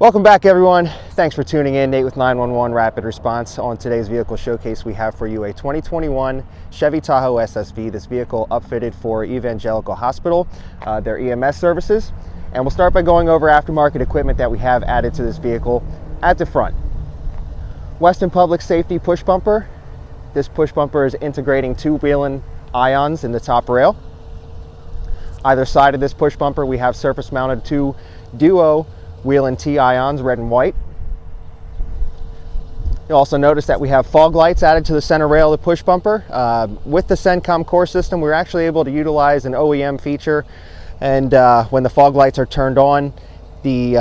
Welcome back, everyone. Thanks for tuning in. Nate with 911 Rapid Response. On today's vehicle showcase, we have for you a 2021 Chevy Tahoe SSV. This vehicle upfitted for Evangelical Hospital, their EMS services. And we'll start by going over aftermarket equipment that we have added to this vehicle at the front. Western Public Safety push bumper. This push bumper is integrating two Whelen ions in the top rail. Either side of this push bumper, we have surface mounted two duo Whelen T ions, red and white. You'll also notice that we have fog lights added to the center rail of the push bumper. With the Whelen Core system, we're actually able to utilize an OEM feature, and when the fog lights are turned on, if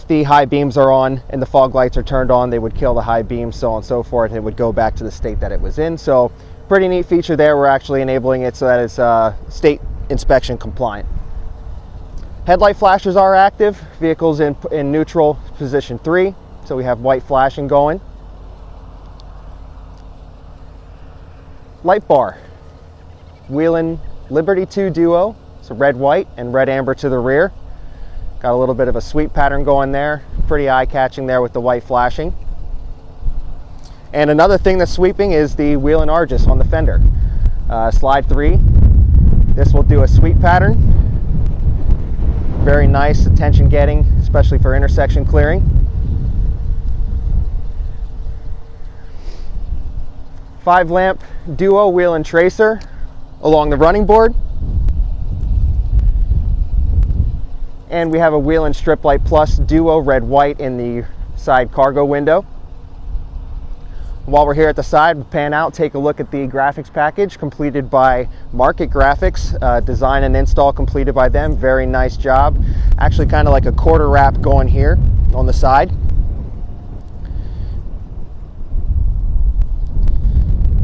the high beams are on and the fog lights are turned on, they would kill the high beams, so on and so forth. It would go back to the state that it was in. So pretty neat feature there. We're actually enabling it so that it's state inspection compliant. Headlight flashers are active. Vehicle's in neutral position 3, so we have white flashing going. Light bar, Whelen Liberty 2 Duo, so red white and red amber to the rear. Got a little bit of a sweep pattern going there, pretty eye-catching there with the white flashing. And another thing that's sweeping is the Whelen Argus on the fender. Slide 3, this will do a sweep pattern. Very nice, attention getting, especially for intersection clearing. Five lamp duo Whelen tracer along the running board. And we have a Whelen strip light plus duo red white in the side cargo window. While we're here at the side, we'll pan out, take a look at the graphics package completed by Mark.It Grpahics. Design and install completed by them. Very nice job. Actually kind of like a quarter wrap going here on the side.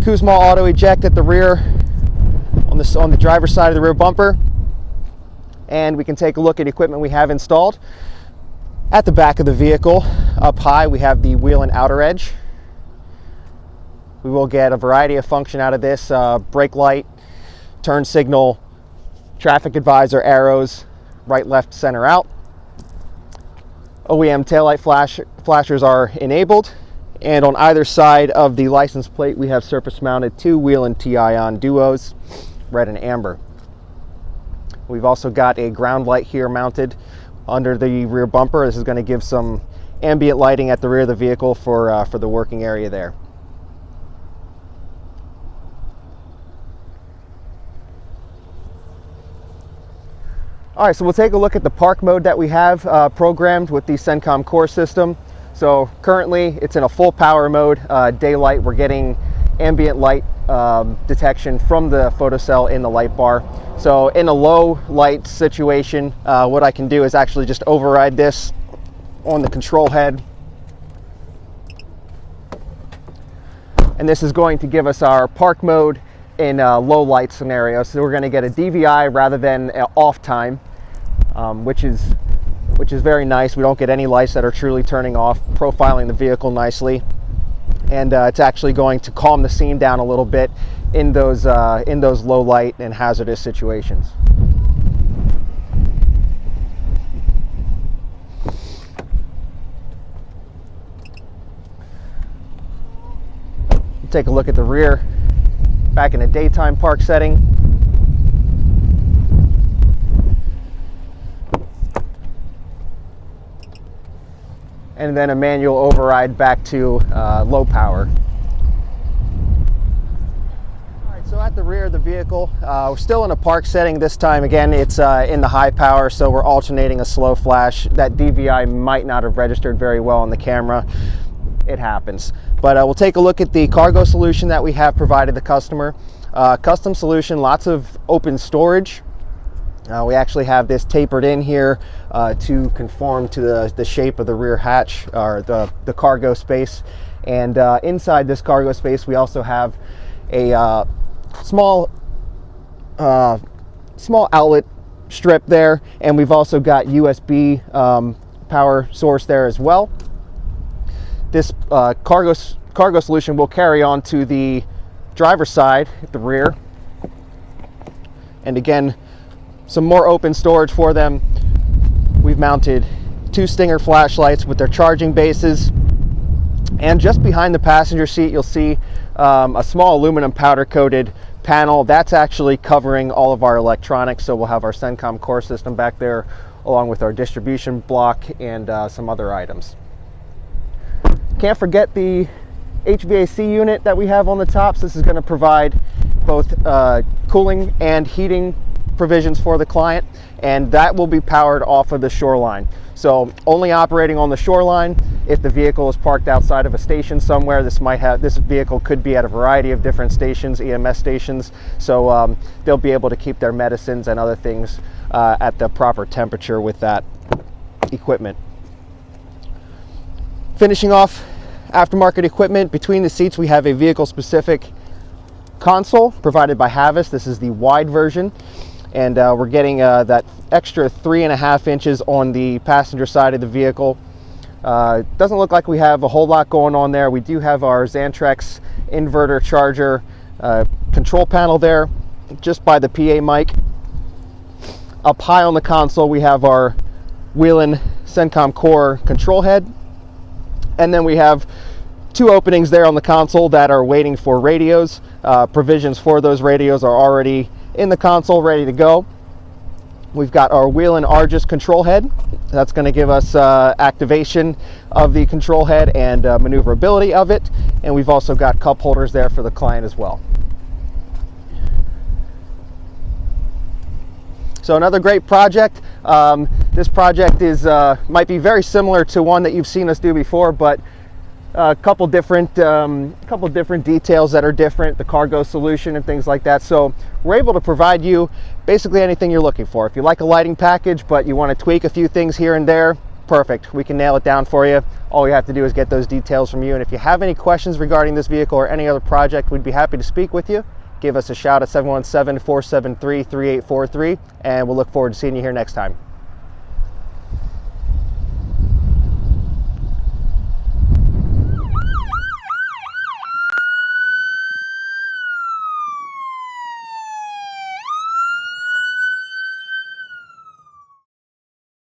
Kuzma auto eject at the rear on the driver's side of the rear bumper. And we can take a look at equipment we have installed. At the back of the vehicle, up high, we have the Whelen outer edge. We will get a variety of function out of this: brake light, turn signal, traffic advisor arrows, right, left, center, out. OEM taillight flashers are enabled. And on either side of the license plate, we have surface mounted two Whelen T-ion duos, red and amber. We've also got a ground light here mounted under the rear bumper. This is going to give some ambient lighting at the rear of the vehicle for the working area there. All right, so we'll take a look at the park mode that we have programmed with the Whelen Core system. So currently it's in a full power mode, daylight. We're getting ambient light detection from the photocell in the light bar. So in a low light situation, what I can do is actually just override this on the control head. And this is going to give us our park mode in a low light scenario. So we're going to get a DVI rather than off time, which is very nice. We don't get any lights that are truly turning off, profiling the vehicle nicely. And it's actually going to calm the scene down a little bit in those low light and hazardous situations. Take a look at the rear back in a daytime park setting. And then a manual override back to low power. All right, so at the rear of the vehicle, we're still in a park setting this time. Again, it's in the high power, so we're alternating a slow flash. That DVI might not have registered very well on the camera. It happens. But we'll take a look at the cargo solution that we have provided the customer. Custom solution, lots of open storage. We actually have this tapered in here to conform to the shape of the rear hatch, or the cargo space. And inside this cargo space, we also have a small outlet strip there, and we've also got USB power source there as well. This cargo solution will carry on to the driver's side at the rear, and again, some more open storage for them We've mounted 2 Stinger flashlights with their charging bases. And just behind the passenger seat, you'll see a small aluminum powder coated panel. That's actually covering all of our electronics. So we'll have our CENTCOM core system back there, along with our distribution block and some other items. Can't forget the HVAC unit that we have on the top. So this is going to provide both cooling and heating provisions for the client, and that will be powered off of the shoreline. So only operating on the shoreline. If the vehicle is parked outside of a station somewhere, this vehicle could be at a variety of different stations, EMS stations. So they'll be able to keep their medicines and other things at the proper temperature with that equipment. Finishing off aftermarket equipment, between the seats we have a vehicle specific console provided by Havis. This is the wide version, and we're getting that extra 3.5 inches on the passenger side of the vehicle. Doesn't look like we have a whole lot going on there. We do have our Xantrex inverter charger control panel there just by the PA mic. Up high on the console we have our Whelen CENTCOM core control head, and then we have 2 openings there on the console that are waiting for radios. Provisions for those radios are already in the console, ready to go. We've got our Whelen Argus control head. That's going to give us activation of the control head and maneuverability of it. And we've also got cup holders there for the client as well. So another great project. This project is might be very similar to one that you've seen us do before, but a couple different details that are different, the cargo solution and things like that. So we're able to provide you basically anything you're looking for. If you like a lighting package but you want to tweak a few things here and there, perfect, we can nail it down for you. All we have to do is get those details from you. And if you have any questions regarding this vehicle or any other project, we'd be happy to speak with you. Give us a shout at 717-473-3843, and we'll look forward to seeing you here next time.